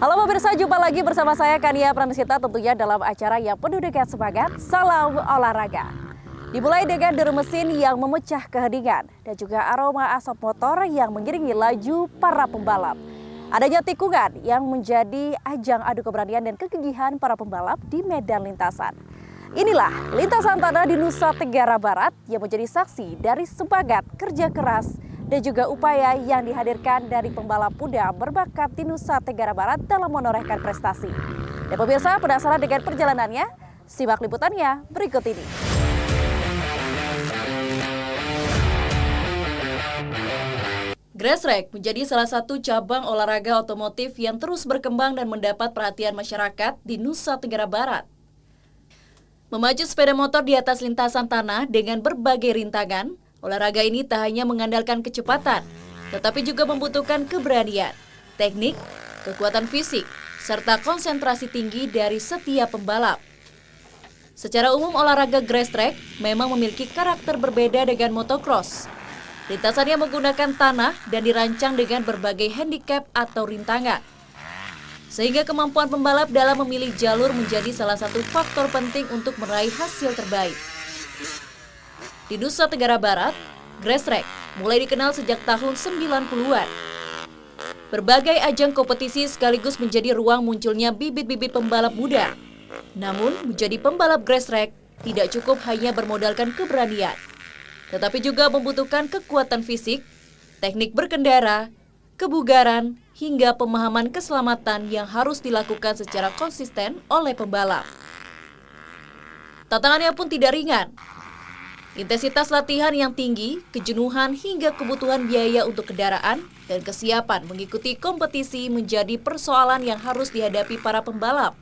Halo pemirsa, jumpa lagi bersama saya Kania Pranisita tentunya dalam acara yang penuh dengan semangat Salam Olahraga. Dimulai dengan deru mesin yang memecah keheningan dan juga aroma asap motor yang mengiringi laju para pembalap. Adanya tikungan yang menjadi ajang adu keberanian dan kegigihan para pembalap di medan lintasan. Inilah lintasan tanah di Nusa Tenggara Barat yang menjadi saksi dari semangat kerja keras dan juga upaya yang dihadirkan dari pembalap muda berbakat di Nusa Tenggara Barat dalam menorehkan prestasi. Dan pemirsa penasaran dengan perjalanannya? Simak liputannya berikut ini. Grass Track menjadi salah satu cabang olahraga otomotif yang terus berkembang dan mendapat perhatian masyarakat di Nusa Tenggara Barat. Memacu sepeda motor di atas lintasan tanah dengan berbagai rintangan, olahraga ini tak hanya mengandalkan kecepatan, tetapi juga membutuhkan keberanian, teknik, kekuatan fisik, serta konsentrasi tinggi dari setiap pembalap. Secara umum olahraga grass track memang memiliki karakter berbeda dengan motocross. Lintasannya menggunakan tanah dan dirancang dengan berbagai handicap atau rintangan. Sehingga kemampuan pembalap dalam memilih jalur menjadi salah satu faktor penting untuk meraih hasil terbaik. Di Nusa Tenggara Barat, grass track mulai dikenal sejak tahun 90-an. Berbagai ajang kompetisi sekaligus menjadi ruang munculnya bibit-bibit pembalap muda. Namun, menjadi pembalap grass track tidak cukup hanya bermodalkan keberanian, tetapi juga membutuhkan kekuatan fisik, teknik berkendara, kebugaran, hingga pemahaman keselamatan yang harus dilakukan secara konsisten oleh pembalap. Tantangannya pun tidak ringan. Intensitas latihan yang tinggi, kejenuhan hingga kebutuhan biaya untuk kendaraan dan kesiapan mengikuti kompetisi menjadi persoalan yang harus dihadapi para pembalap.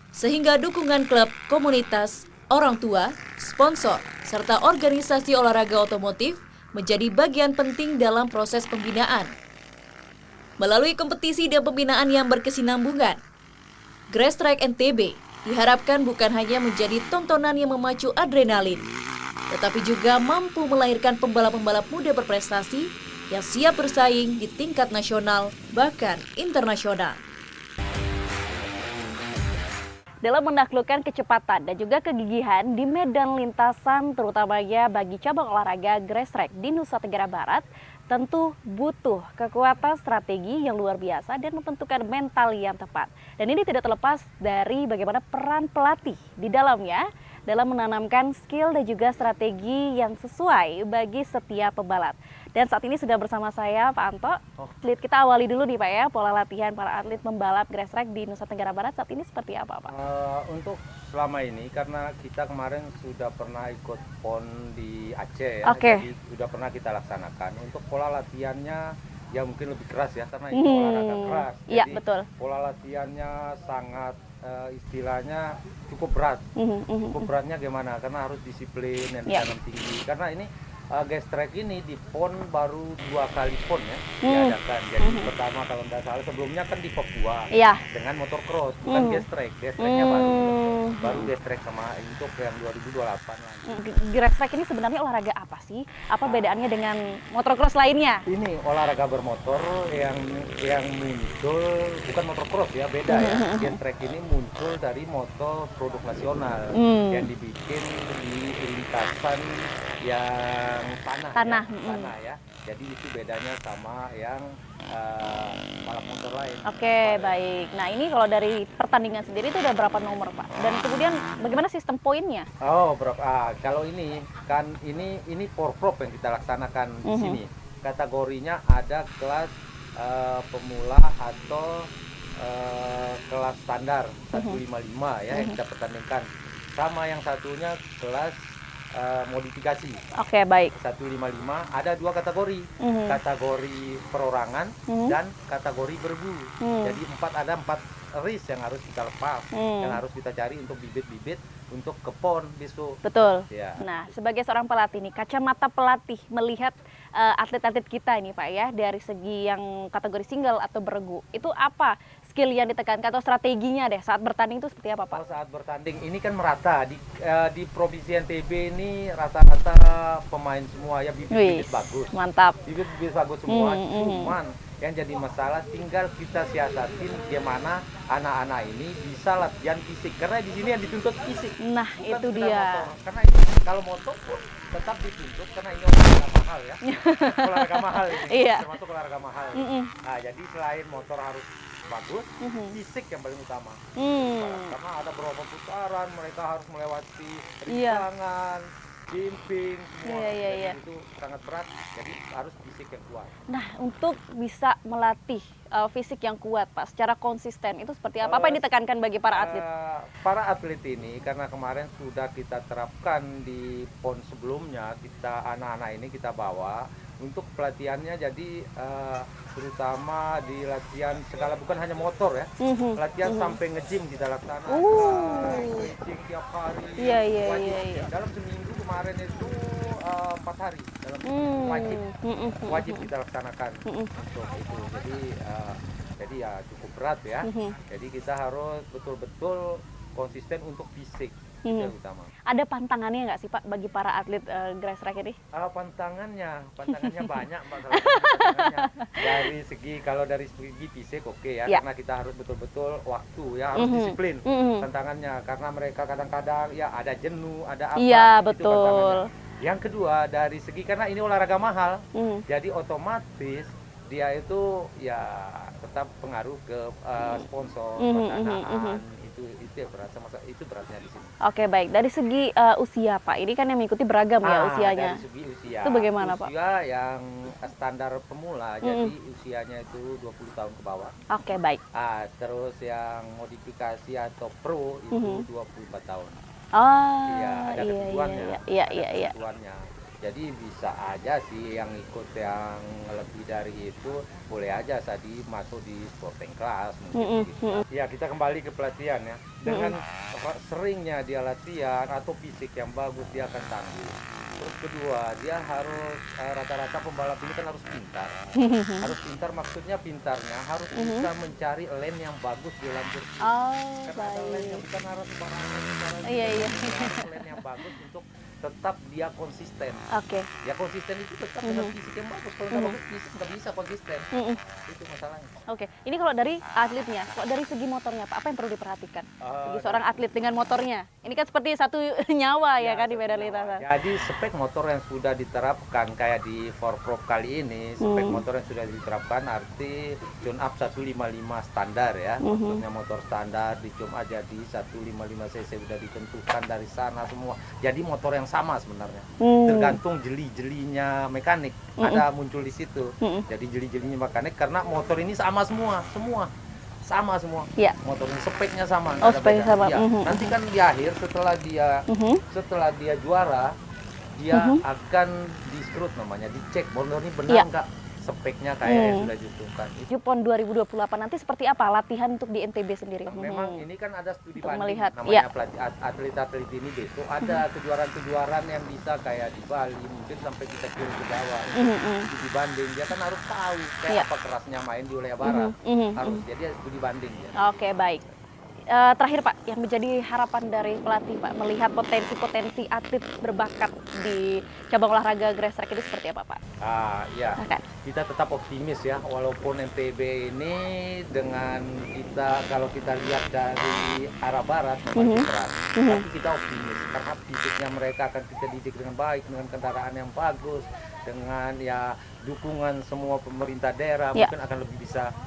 Sehingga dukungan klub, komunitas, orang tua, sponsor, serta organisasi olahraga otomotif menjadi bagian penting dalam proses pembinaan. Melalui kompetisi dan pembinaan yang berkesinambungan, Grass Track NTB diharapkan bukan hanya menjadi tontonan yang memacu adrenalin, tetapi juga mampu melahirkan pembalap-pembalap muda berprestasi yang siap bersaing di tingkat nasional bahkan internasional. Dalam menaklukkan kecepatan dan juga kegigihan di medan lintasan terutamanya bagi cabang olahraga grass track di Nusa Tenggara Barat, tentu butuh kekuatan strategi yang luar biasa dan membentukkan mental yang tepat. Dan ini tidak terlepas dari bagaimana peran pelatih di dalamnya dalam menanamkan skill dan juga strategi yang sesuai bagi setiap pembalap. Dan saat ini sudah bersama saya Pak Anto. Kita awali dulu nih Pak ya, pola latihan para atlet pembalap grass track di Nusa Tenggara Barat saat ini seperti apa Pak? Untuk selama ini karena kita kemarin sudah pernah ikut PON di Aceh ya, jadi sudah pernah kita laksanakan. Untuk pola latihannya ya mungkin lebih keras ya karena itu olahraga keras. Iya, jadi betul. Pola latihannya sangat istilahnya cukup berat. Cukup beratnya gimana? Karena harus disiplin dan tanam tinggi. Karena ini grass track ini di PON baru 2 kali PON ya diadakan. Jadi pertama kalau tidak salah sebelumnya kan di Papua dengan motocross, bukan grass track. Grass tracknya baru grass track sama untuk yang 2028 lagi. Grass track ini sebenarnya olahraga apa sih? Apa bedaannya dengan motocross lainnya? Ini olahraga bermotor yang muncul bukan motocross ya, beda ya. Grass track ini muncul dari motor produk nasional yang dibikin di lintasan yang tanah ya. Jadi itu bedanya sama yang balap motor lain. Oke, baik. Nah ini kalau dari pertandingan sendiri itu udah berapa nomor Pak? Dan kemudian bagaimana sistem poinnya? Oh, kalau ini kan ini for prop yang kita laksanakan di sini. Kategorinya ada kelas pemula atau kelas standar 155 ya yang kita pertandingkan. Sama yang satunya kelas modifikasi. Oke, baik. 155 ada 2 kategori. Kategori perorangan dan kategori bergu. Jadi ada 4 race yang harus kita lepas, yang harus kita cari untuk bibit-bibit untuk ke PON besok. Betul. Ya. Nah, sebagai seorang pelatih nih, kacamata pelatih melihat atlet-atlet kita ini Pak ya, dari segi yang kategori single atau bergu, itu apa skill yang ditekankan atau strateginya deh saat bertanding itu seperti apa Pak? Saat bertanding ini kan merata di Provinsi NTB ini rata-rata pemain semua ya bibit-bibit bagus. Mantap. Bibit-bibit bagus semua, cuman Yang jadi masalah tinggal kita siasatin gimana anak-anak ini bisa latihan fisik, karena di sini yang dituntut fisik. Nah, bukan itu sepeda dia. motor. Karena ini kalau motor pun tetap dituntut karena ini olahraga mahal ya. Olahraga mahal ini. Iya. Termasuk olahraga mahal. Nah, jadi selain motor harus bagus, fisik yang paling utama. Karena ada beberapa putaran, mereka harus melewati rintangan, camping, semua. Iya. Itu sangat berat, jadi harus fisik yang kuat. Nah, untuk bisa melatih fisik yang kuat, Pak, secara konsisten itu seperti apa? Apa yang ditekankan bagi para atlet? Para atlet ini karena kemarin sudah kita terapkan di PON sebelumnya, kita anak-anak ini kita bawa untuk pelatihannya, jadi terutama di latihan segala, bukan hanya motor ya, latihan sampai nge-gym kita laksanakan, stretching tiap hari, Iya. dalam seminggu kemarin itu 4 hari dalam wajib kita laksanakan untuk itu, jadi ya cukup berat ya, jadi kita harus betul-betul konsisten untuk fisik. Itu yang utama. Ada pantangannya nggak sih Pak bagi para atlet grass track ini? Pantangannya banyak Mbak. Pantangannya dari segi, kalau dari segi fisik oke ya, karena kita harus betul-betul waktu ya, harus disiplin. Tantangannya karena mereka kadang-kadang ya ada jenuh, ada apa. Iya, itu betul. Yang kedua dari segi karena ini olahraga mahal, jadi otomatis dia itu ya tetap pengaruh ke sponsor, pendanaan. Itu ya berat, itu beratnya di sini. Oke, baik. Dari segi usia Pak, ini kan yang mengikuti beragam ya usianya. Dari segi usia. Itu bagaimana Pak? Usia yang standar pemula, jadi usianya itu 20 tahun ke bawah. Oke, baik. Terus yang modifikasi atau pro itu 24 tahun. Oh, iya, ada ketentuannya. Iya. Ketentuannya. Jadi bisa aja sih yang ikut yang lebih dari itu, boleh aja tadi masuk di sporting class mungkin gitu. Ya, kita kembali ke pelatihan ya. Dengan seringnya dia latihan atau fisik yang bagus, dia akan tangguh. Terus kedua, dia harus rata-rata pembalap ini kan harus pintar. Harus pintar, maksudnya pintarnya harus bisa mencari lane yang bagus di lampur. Karena ada lane yang bukan harus sembarangan. Iya. Harus lane yang bagus untuk tetap dia konsisten. Oke. Ya konsisten itu tetap dengan fisik yang bagus. Kalau nggak bagus fisik nggak bisa konsisten. Itu masalahnya. Oke. Ini kalau dari atletnya, kalau dari segi motornya Pak, apa yang perlu diperhatikan bagi seorang atlet dengan motornya? Ini kan seperti satu nyawa ya kan di medan lintasan. Jadi spek motor yang sudah diterapkan kayak di Forprop kali ini, spek motor yang sudah diterapkan arti tune up 155 standar ya. Maksudnya motor standar di tune up jadi 155 cc sudah ditentukan dari sana semua. Jadi motor yang sama sebenarnya, tergantung jeli-jelinya mekanik ada muncul di situ. Jadi jeli-jelinya mekanik karena motor ini sama semua sama semua. Motornya speknya sama. Speknya sama. Ya. Nanti kan di akhir setelah dia juara, dia akan di-scrut namanya, dicek motor ini benar nggak speknya kayak yang sudah ditentukan. PON 2028 nanti seperti apa latihan untuk di NTB sendiri? Memang ini kan ada studi banding melihat, namanya atlet-atlet ini besok ada kejuaraan-kejuaraan yang bisa kayak di Bali, mungkin sampai kita kirim ke Jawa studi banding. Dia kan harus tahu kayak apa kerasnya main di wilayah barat, harus jadi studi banding ya. Oke, baik. Terakhir Pak, yang menjadi harapan dari pelatih Pak melihat potensi-potensi atlet berbakat di cabang olahraga grass track ini seperti apa Pak? Ya, kita tetap optimis ya, walaupun NTB ini dengan kita, kalau kita lihat dari arah barat memang berat, tapi kita optimis karena fisiknya mereka akan kita didik dengan baik, dengan kendaraan yang bagus, dengan ya dukungan semua pemerintah daerah, mungkin akan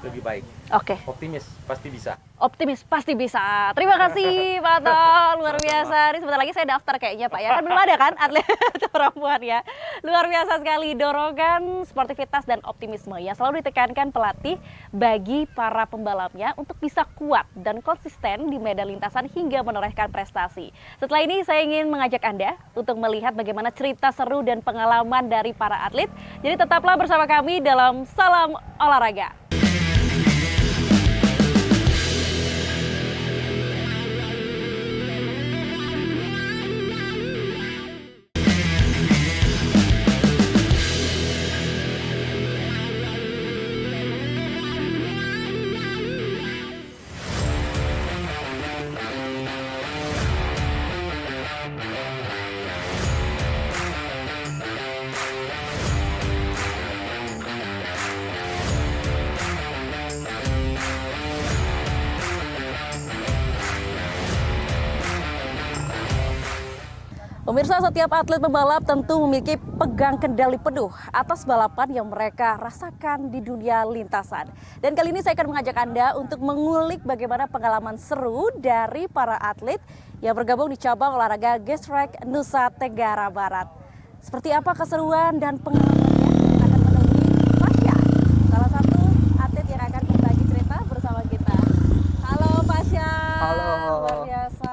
lebih baik. Oke. Optimis, pasti bisa. Optimis pasti bisa. Terima kasih Pak Tol, luar biasa. Ini sebentar lagi saya daftar kayaknya Pak ya. Kan belum ada kan atlet perempuan ya. Luar biasa sekali dorongan, sportivitas dan optimisme yang selalu ditekankan pelatih bagi para pembalapnya untuk bisa kuat dan konsisten di medan lintasan hingga menorehkan prestasi. Setelah ini saya ingin mengajak Anda untuk melihat bagaimana cerita seru dan pengalaman dari para atlet. Jadi tetaplah bersama kami dalam Salam Olahraga. Pemirsa, setiap atlet pembalap tentu memiliki pegang kendali penuh atas balapan yang mereka rasakan di dunia lintasan. Dan kali ini saya akan mengajak Anda untuk mengulik bagaimana pengalaman seru dari para atlet yang bergabung di cabang olahraga Gestrek Nusa Tenggara Barat. Seperti apa keseruan dan pengalamannya akan menemui Pasha, salah satu atlet yang akan berbagi cerita bersama kita. Halo Pasha. Halo. Luar biasa.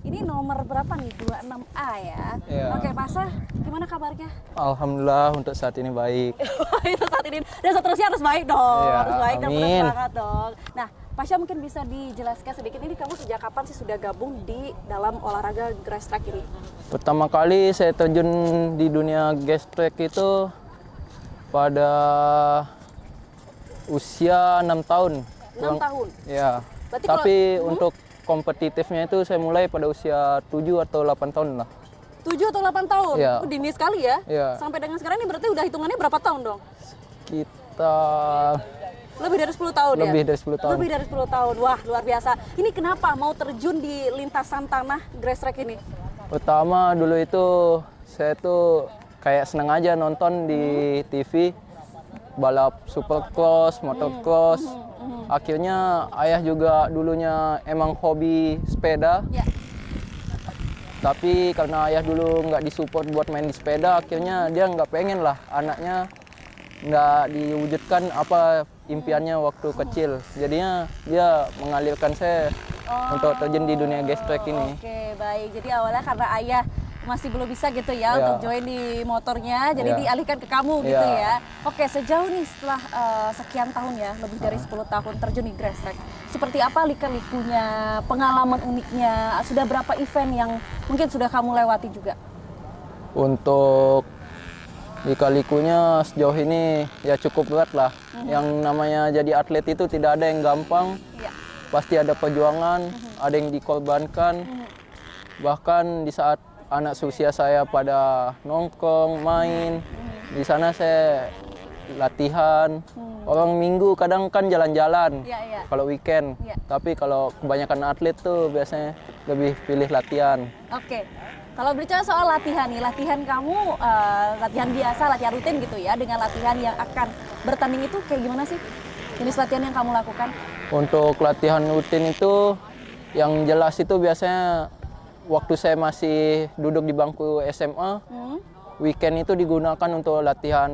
Ini nomor berapa nih? 26A ya? Iya. Oke, Pasha, gimana kabarnya? Alhamdulillah untuk saat ini baik. Itu saat ini. Dan seterusnya harus baik dong. Iya, harus baik dan amin. penuh semangat dong. Nah, Pasha mungkin bisa dijelaskan sedikit, ini kamu sejak kapan sih sudah gabung di dalam olahraga Gestrek ini? Pertama kali saya terjun di dunia gestrek itu pada usia 6 tahun. 6 tahun? Ya. Berarti Tapi untuk kompetitifnya itu saya mulai pada usia 7 atau 8 tahun lah. 7 atau 8 tahun? Iya. Dini sekali ya? Iya. Sampai dengan sekarang ini berarti udah hitungannya berapa tahun dong? Kita Lebih dari 10 tahun ya? lebih dari 10 tahun. Lebih dari 10 tahun. Wah, luar biasa. Ini kenapa mau terjun di lintasan tanah Gestrek ini? Pertama dulu itu saya tuh kayak seneng aja nonton di TV balap supercross, motocross. Akhirnya ayah juga dulunya emang hobi sepeda, Ya. tapi karena ayah dulu nggak disupport buat main di sepeda, akhirnya dia nggak pengen lah anaknya nggak diwujudkan apa impiannya waktu kecil. Jadinya dia mengalirkan saya untuk terjun di dunia gestrek ini. Oke, baik. Jadi awalnya karena ayah masih belum bisa gitu ya Ya. untuk join di motornya, jadi Ya. dialihkan ke kamu gitu Ya. ya. Oke, sejauh nih setelah sekian tahun ya, lebih dari 10 tahun terjun di Gestrek, seperti apa lika-likunya, pengalaman uniknya, sudah berapa event yang mungkin sudah kamu lewati juga? Untuk lika-likunya sejauh ini ya cukup berat lah. Yang namanya jadi atlet itu tidak ada yang gampang. Ya. Pasti ada perjuangan, ada yang dikorbankan. Bahkan di saat anak seusia saya pada nongkrong, main, di sana saya latihan. Orang minggu kadang kan jalan-jalan Iya, iya. kalau weekend. Iya. Tapi kalau kebanyakan atlet tuh biasanya lebih pilih latihan. Oke. Kalau berbicara soal latihan nih, latihan kamu latihan biasa, latihan rutin gitu ya, dengan latihan yang akan bertanding itu kayak gimana sih? Jenis latihan yang kamu lakukan? Untuk latihan rutin itu yang jelas itu biasanya waktu saya masih duduk di bangku SMA, weekend itu digunakan untuk latihan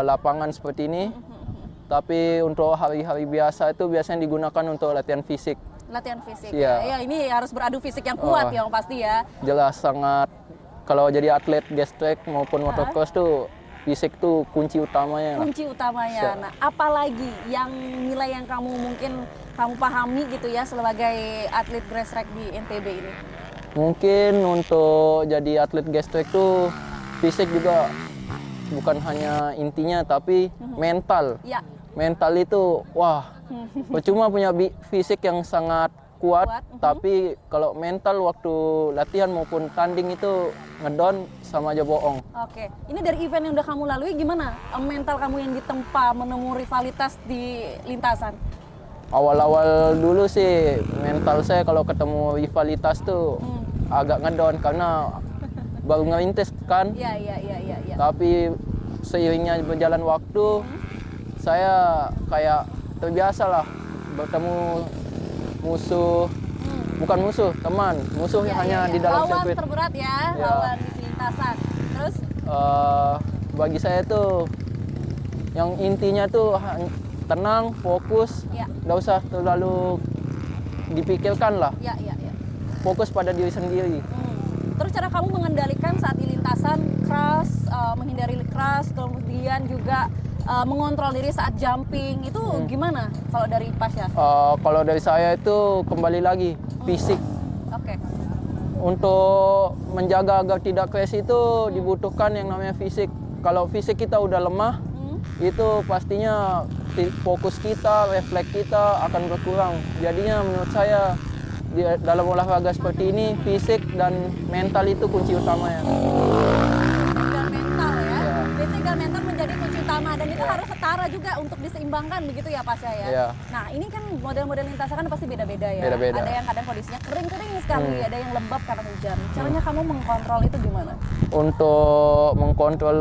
lapangan seperti ini. Tapi untuk hari-hari biasa itu biasanya digunakan untuk latihan fisik. Latihan fisik. Iya. Ya, ini harus beradu fisik yang kuat yang pasti ya. Jelas sangat, kalau jadi atlet gestrek maupun motocross tuh fisik tuh kunci utamanya. Kunci utamanya. Nah, apalagi yang nilai yang kamu mungkin kamu pahami gitu ya sebagai atlet gestrek di NTB ini? Mungkin untuk jadi atlet gestrek tuh fisik juga bukan hanya intinya, tapi mental. Ya. Mental itu, wah, percuma punya fisik yang sangat kuat, tapi kalau mental waktu latihan maupun tanding itu ngedon sama aja bohong. Oke, ini dari event yang udah kamu lalui gimana mental kamu yang ditempa menemui rivalitas di lintasan? Awal-awal dulu sih mental saya kalau ketemu rivalitas tuh agak ngedon karena baru ngerintis kan. Iya. Tapi seiringnya berjalan waktu, saya kayak terbiasa lah bertemu musuh, bukan musuh, teman. Musuh hanya di dalam lawan sirkuit. terberat ya, Ya. lawan di lintasan. Terus? Bagi saya tuh yang intinya tuh tenang, fokus, Ya. nggak usah terlalu dipikirkan lah. Ya. Fokus pada diri sendiri. Terus cara kamu mengendalikan saat di lintasan keras, menghindari keras, kemudian juga mengontrol diri saat jumping, itu gimana kalau dari Pasha? Kalau dari saya itu kembali lagi fisik. Oke. Untuk menjaga agar tidak crash itu dibutuhkan yang namanya fisik. Kalau fisik kita udah lemah, itu pastinya fokus kita, refleks kita akan berkurang. Jadinya menurut saya di dalam olahraga seperti ini fisik dan mental itu kunci utamanya. Fisik dan mental ya. Ya. Fisik dan mental menjadi kunci utama dan itu harus setara juga untuk diseimbangkan begitu ya Pasya ya. Iya. Nah ini kan model-model lintasan kan pasti beda-beda ya. Beda-beda. Ada yang kadang kondisinya kering-kering sekali, ada yang lembab karena hujan. Caranya kamu mengkontrol itu gimana? Untuk mengkontrol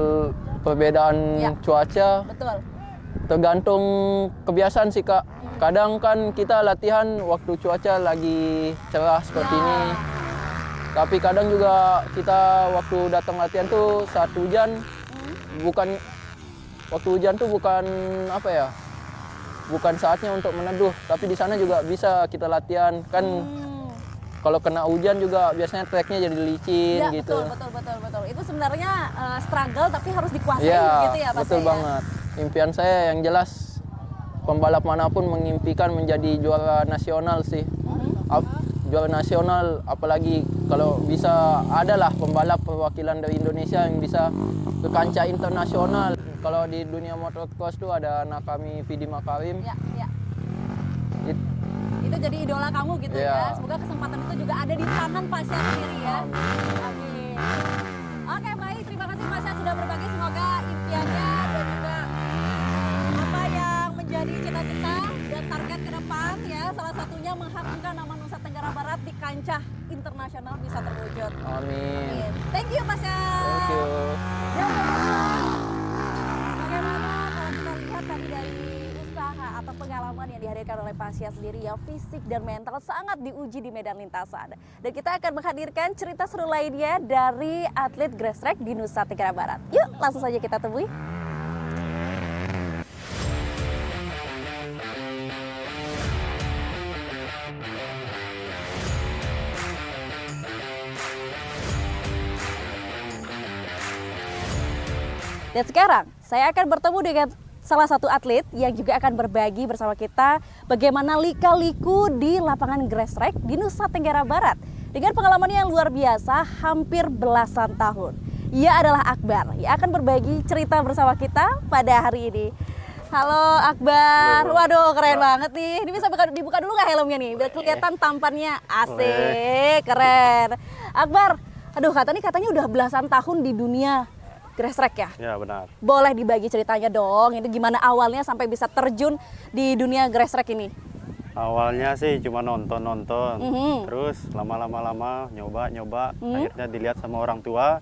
perbedaan Ya. cuaca Betul. tergantung kebiasaan sih Kak. Kadang kan kita latihan waktu cuaca lagi cerah seperti Ya. ini. Tapi kadang juga kita waktu datang latihan tuh saat hujan bukan apa ya? Bukan saatnya untuk meneduh, tapi di sana juga bisa kita latihan. Kan kalau kena hujan juga biasanya treknya jadi licin Ya, gitu. betul. Itu sebenarnya struggle tapi harus dikuasai Iya, gitu ya Pasya betul ya. banget. Impian saya yang jelas pembalap manapun mengimpikan menjadi juara nasional sih. Juara nasional, apalagi kalau bisa adalah pembalap perwakilan dari Indonesia yang bisa ke kancah internasional. Kalau di dunia motocross tuh ada Nakami Vidi Makarim. Ya. It- Itu jadi idola kamu gitu Iya. ya. Semoga kesempatan itu juga ada di tangan Pasya sendiri ya. Amin. Oke baik, terima kasih Pasya sudah berbagi. Semoga impiannya dan juga apa yang menjadi cita-cita dan target ke depan ya, salah satunya mengharumkan nama Nusa Tenggara Barat di kancah internasional bisa terwujud. Amin. Thank you Pasya. Thank you. Bagaimana kalau kita lihat tadi dari usaha atau pengalaman yang dihadirkan oleh Pasya sendiri ya, fisik dan mental sangat diuji di medan lintasan. Dan kita akan menghadirkan cerita seru lainnya dari atlet grass track di Nusa Tenggara Barat. Yuk langsung saja kita temui. Dan sekarang saya akan bertemu dengan salah satu atlet yang juga akan berbagi bersama kita bagaimana lika-liku di lapangan grass track di Nusa Tenggara Barat dengan pengalamannya yang luar biasa hampir belasan tahun. Ia adalah Akbar yang akan berbagi cerita bersama kita pada hari ini. Halo Akbar, Halo. waduh keren banget nih. Ini bisa dibuka dulu nggak helmnya nih biar kelihatan tampannya. Asik, keren. Akbar, aduh katanya udah belasan tahun di dunia grass track ya? Ya benar. Boleh dibagi ceritanya dong, itu gimana awalnya sampai bisa terjun di dunia grass track ini? Awalnya sih cuma nonton, Mhm. terus lama-lama nyoba, akhirnya dilihat sama orang tua.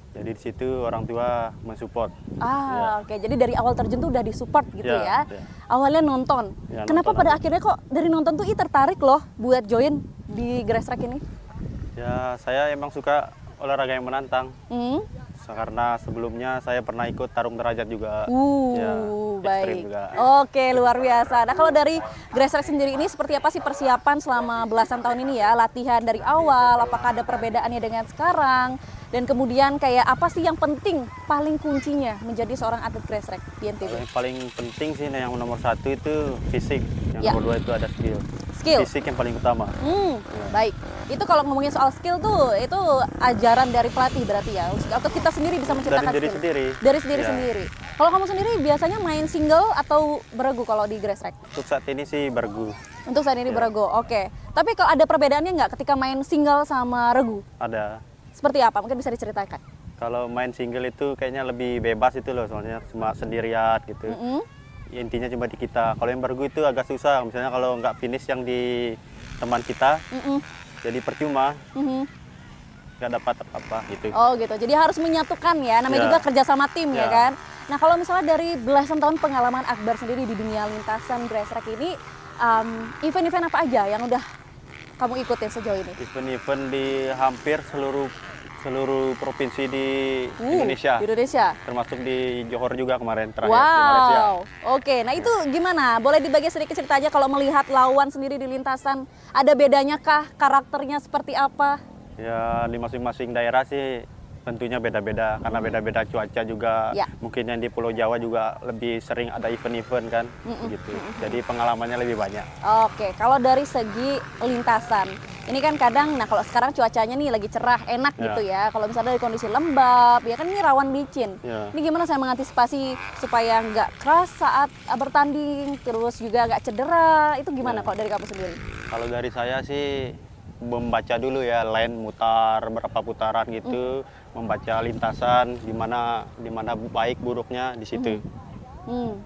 Jadi di situ orang tua mensupport. Oke, jadi dari awal terjun tuh udah disupport gitu ya? Ya. Awalnya nonton. Ya, Kenapa nonton pada aja. akhirnya kok dari nonton tuh tertarik loh buat join di grass track ini? Ya saya emang suka olahraga yang menantang. Hmm? Karena sebelumnya saya pernah ikut tarung derajat juga. Ya, ekstrim Baik. juga. Oke, luar biasa. Nah, kalau dari grass track sendiri ini seperti apa sih persiapan selama belasan tahun ini ya? Latihan dari awal, apakah ada perbedaannya dengan sekarang? Dan kemudian kayak apa sih yang penting, paling kuncinya menjadi seorang atlet grass track di NTB? Yang paling penting sih yang nomor satu itu fisik, yang Ya. nomor dua itu ada skill. Skill. Fisik yang paling utama. Baik. Itu kalau ngomongin soal skill tuh, itu ajaran dari pelatih berarti ya? Atau kita sendiri bisa menciptakan Dari diri skill? sendiri. Dari diri Ya. sendiri. Kalau kamu sendiri biasanya main single atau beregu kalau di grass track? Untuk saat ini sih bergu. Untuk saat ini Ya. beregu, oke. Tapi kalau ada perbedaannya nggak ketika main single sama regu? Ada. Seperti apa? Mungkin bisa diceritakan. Kalau main single itu kayaknya lebih bebas itu loh, soalnya cuma sendirian gitu. Ya, intinya cuma di kita. Kalau yang bergu itu agak susah, misalnya kalau nggak finish yang di teman kita, jadi percuma, nggak dapat apa-apa gitu. Oh gitu, jadi harus menyatukan ya, namanya Ya. juga kerja sama tim ya Ya. kan. Nah kalau misalnya dari belasan tahun pengalaman Akbar sendiri di dunia lintasan grass track ini, event-event apa aja yang udah kamu ikutin sejauh ini? Event-event di hampir seluruh provinsi di Indonesia, Di Indonesia. termasuk di Johor juga kemarin terakhir di Malaysia. Wow, oke. Nah itu gimana? Boleh dibagi sedikit cerita aja kalau melihat lawan sendiri di lintasan, ada bedanya kah? Karakternya seperti apa? Ya di masing-masing daerah sih tentunya beda-beda karena beda-beda cuaca juga. Ya. Mungkin yang di Pulau Jawa juga lebih sering ada event-event kan, gitu. Jadi pengalamannya lebih banyak. Oke, kalau dari segi lintasan, ini kan kadang, nah kalau sekarang cuacanya nih lagi cerah, enak Ya. gitu ya. Kalau misalnya dari kondisi lembab, ya kan ini rawan licin. Ya. Ini gimana saya mengantisipasi supaya nggak keras saat bertanding, terus juga nggak cedera, itu gimana Ya. kalau dari kamu sendiri? Kalau dari saya sih membaca dulu ya line mutar berapa putaran gitu, membaca lintasan di mana baik buruknya di situ.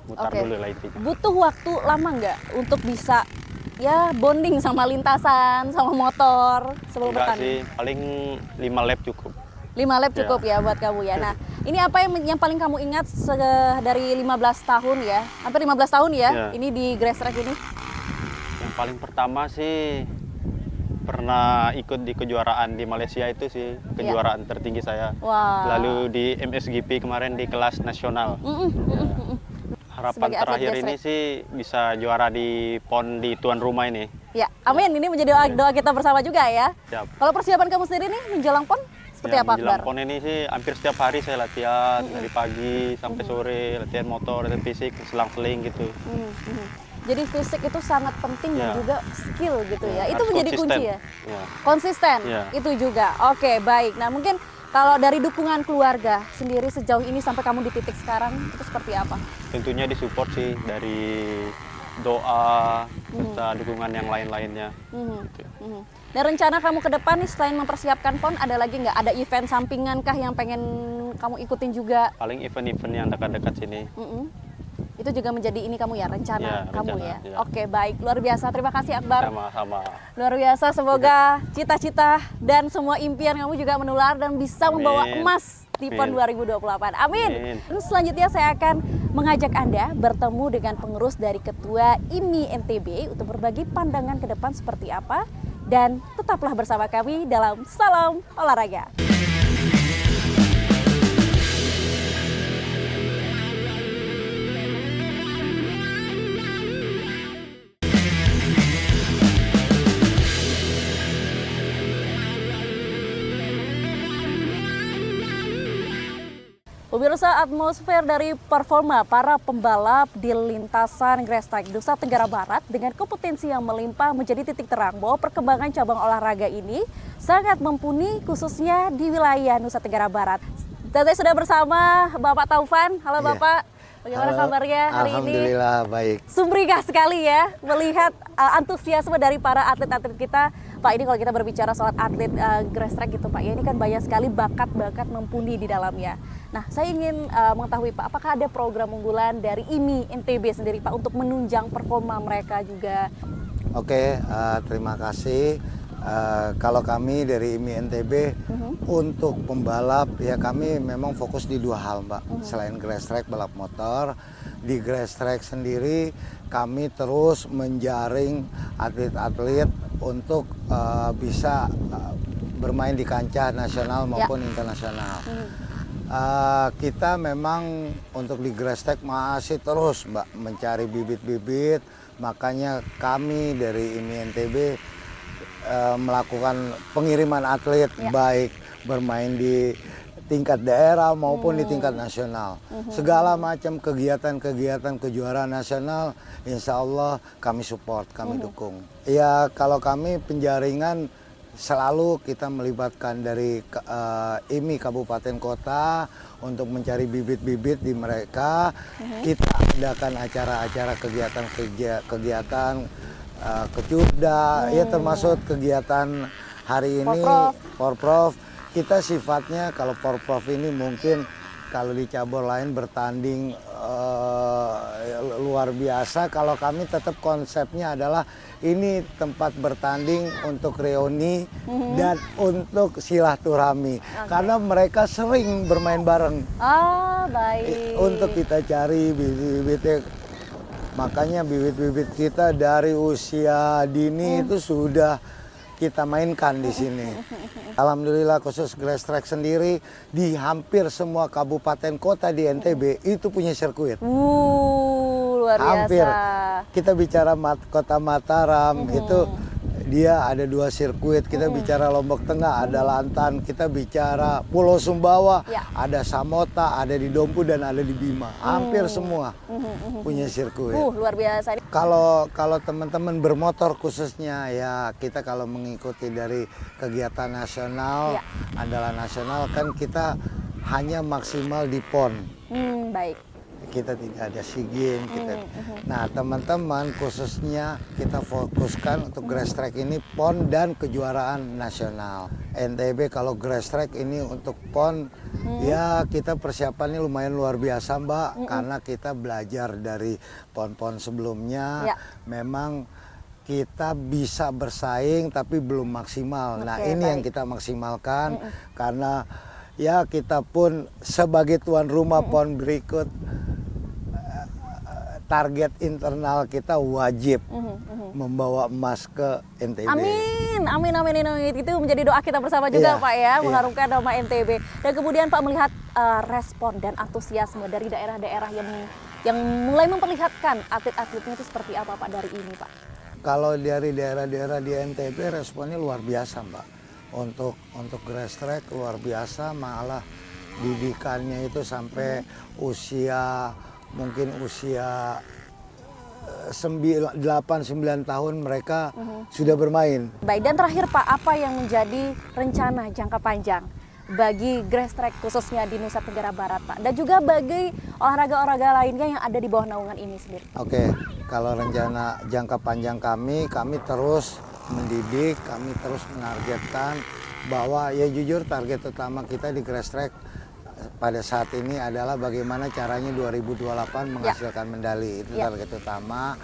mutar oke. dulu lah intinya. Butuh waktu lama nggak untuk bisa ya bonding sama lintasan, sama motor sebelum Enggak bertanding? sih, paling 5 lap cukup. 5 lap cukup ya buat kamu ya. Nah, ini apa yang paling kamu ingat dari 15 tahun ya? Hampir 15 tahun ya, Ya. ini di Grass Track ini? Yang paling pertama sih pernah ikut di kejuaraan di Malaysia itu sih, kejuaraan tertinggi saya. Wah. Lalu di MSGP kemarin di kelas nasional. Harapan Sebagai atlet terakhir Grass ini Track. sih bisa juara di PON di tuan rumah ini. Ya, amin. Ini menjadi doa kita bersama juga ya. Siap. Kalau persiapan kamu sendiri nih menjelang PON seperti Ya, apa, menjelang Akbar? PON ini sih hampir setiap hari saya latihan dari pagi sampai sore, latihan motor, latihan fisik, selang-seling gitu. Jadi fisik itu sangat penting dan Ya. juga skill gitu ya. Itu Harus menjadi konsisten. kunci ya. Ya. Konsisten, Ya. itu juga. Oke, baik. Nah, mungkin kalau dari dukungan keluarga sendiri sejauh ini sampai kamu di titik sekarang itu seperti apa? Tentunya disupport sih dari doa, serta dukungan yang lain-lainnya. Dan rencana kamu ke depan nih selain mempersiapkan PON ada lagi nggak? Ada event sampingan kah yang pengen kamu ikutin juga? Paling event-event yang dekat-dekat sini. Itu juga menjadi ini kamu ya, rencana Ya, kamu rencana, ya? ya. Oke, baik. Luar biasa. Terima kasih Akbar. Sama-sama. Luar biasa, semoga cita-cita dan semua impian kamu juga menular dan bisa membawa Amin. emas di PON Amin. 2028. Amin. Amin. Dan selanjutnya saya akan mengajak Anda bertemu dengan pengurus dari Ketua IMI NTB untuk berbagi pandangan ke depan seperti apa. Dan tetaplah bersama kami dalam Salam Olahraga. Pemirsa, atmosfer dari performa para pembalap di lintasan Grass Track Nusa Tenggara Barat dengan kompetensi yang melimpah menjadi titik terang bahwa perkembangan cabang olahraga ini sangat mumpuni khususnya di wilayah Nusa Tenggara Barat. Dan saya sudah bersama Bapak Taufan. Halo Bapak, bagaimana Halo. kabarnya hari ini? Alhamdulillah baik. Sumringah sekali ya melihat antusiasme dari para atlet-atlet kita. Pak, ini kalau kita berbicara soal atlet Grass Track gitu Pak, ya ini kan banyak sekali bakat-bakat mumpuni di dalamnya. Nah, saya ingin mengetahui Pak, apakah ada program unggulan dari IMI NTB sendiri Pak untuk menunjang performa mereka juga? Oke, terima kasih. Kalau kami dari IMI NTB untuk pembalap ya kami memang fokus di dua hal Mbak. Selain Grass Track balap motor, di Grass Track sendiri kami terus menjaring atlet-atlet untuk bisa bermain di kancah nasional maupun internasional. Kita memang untuk di Grass Track masih terus Mbak mencari bibit-bibit, makanya kami dari IMI NTB melakukan pengiriman atlet baik bermain di tingkat daerah maupun di tingkat nasional. Segala macam kegiatan-kegiatan kejuaraan nasional insya Allah kami support, kami dukung. Ya kalau kami penjaringan selalu kita melibatkan dari IMI Kabupaten Kota untuk mencari bibit-bibit di mereka. Kita adakan acara-acara kegiatan kecurda, ya termasuk kegiatan hari ini Porprov. Kita sifatnya kalau Porprov ini mungkin kalau di cabur lain bertanding luar biasa. Kalau kami tetap konsepnya adalah ini tempat bertanding untuk reuni dan untuk silaturahmi. Karena mereka sering bermain bareng. Ah, baik. Untuk kita cari bibit-bibitnya. Makanya bibit-bibit kita dari usia dini itu sudah kita mainkan di sini. Alhamdulillah khusus Grass Track sendiri di hampir semua kabupaten kota di NTB itu punya sirkuit. Luar biasa. Hampir. Kita bicara kota Mataram itu dia ada 2 sirkuit. Kita bicara Lombok Tengah ada Lantan. Kita bicara Pulau Sumbawa ada Samota, ada di Dompu dan ada di Bima. Hampir semua punya sirkuit. Luar biasa. Kalau teman-teman bermotor khususnya ya kita kalau mengikuti dari kegiatan nasional, andalan nasional kan kita hanya maksimal di PON. Baik. kita tidak ada SEA Games. Nah, teman-teman khususnya kita fokuskan untuk grass track ini PON dan kejuaraan nasional. NTB kalau grass track ini untuk PON ya kita persiapannya lumayan luar biasa Mbak, karena kita belajar dari PON-PON sebelumnya. Memang kita bisa bersaing tapi belum maksimal. Nah, ini yang kita maksimalkan karena ya kita pun sebagai tuan rumah PON berikut, target internal kita wajib membawa emas ke NTB. Amin, amin, amin, amin. Itu menjadi doa kita bersama juga Pak ya, mengharumkan nama NTB. Dan kemudian Pak melihat respon dan antusiasme dari daerah-daerah yang mulai memperlihatkan atlet-atletnya itu seperti apa Pak dari ini Pak? Kalau dari daerah-daerah di NTB responnya luar biasa Mbak. Untuk grass track luar biasa, malah didikannya itu sampai mungkin usia 8-9 tahun mereka sudah bermain. Baik, dan terakhir Pak, apa yang menjadi rencana jangka panjang bagi grass track khususnya di Nusa Tenggara Barat Pak, dan juga bagi olahraga-olahraga lainnya yang ada di bawah naungan ini sendiri? Oke, kalau rencana jangka panjang kami terus mendidik, kami terus menargetkan bahwa ya jujur target utama kita di grass track pada saat ini adalah bagaimana caranya 2028 menghasilkan medali. Itu target utama.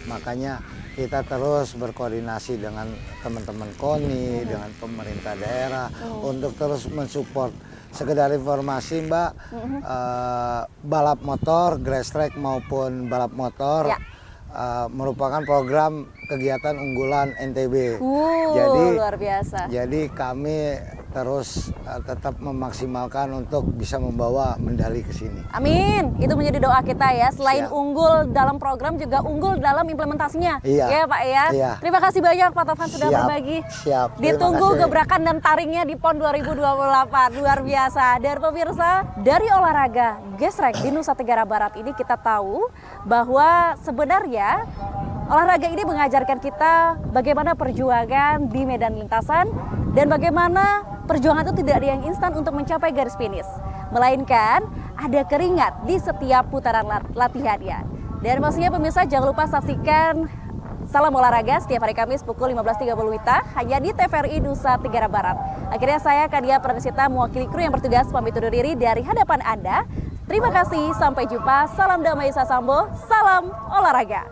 Makanya kita terus berkoordinasi dengan teman-teman KONI, dengan pemerintah daerah untuk terus mensupport. Sekedar informasi Mbak, balap motor, grass track maupun balap motor merupakan program kegiatan unggulan NTB. Jadi luar biasa. Jadi kami terus tetap memaksimalkan untuk bisa membawa medali ke sini. Amin. Itu menjadi doa kita ya. Selain unggul dalam program, juga unggul dalam implementasinya. Ya Pak ya. Terima kasih banyak Pak Taufan sudah berbagi. Siap. Ditunggu gebrakan dan taringnya di PON 2028. Luar biasa. Dan pemirsa, dari olahraga grass track di Nusa Tenggara Barat ini kita tahu bahwa sebenarnya olahraga ini mengajarkan kita bagaimana perjuangan di medan lintasan dan bagaimana perjuangan itu tidak ada yang instan untuk mencapai garis finish, melainkan ada keringat di setiap putaran latihannya. Dan pastinya pemirsa jangan lupa saksikan Salam Olahraga setiap hari Kamis pukul 15.30 WITA hanya di TVRI Nusa Tenggara Barat. Akhirnya saya Kadia Pradesita mewakili kru yang bertugas pamit undur diri dari hadapan Anda. Terima kasih, sampai jumpa. Salam damai Sasambo, salam olahraga.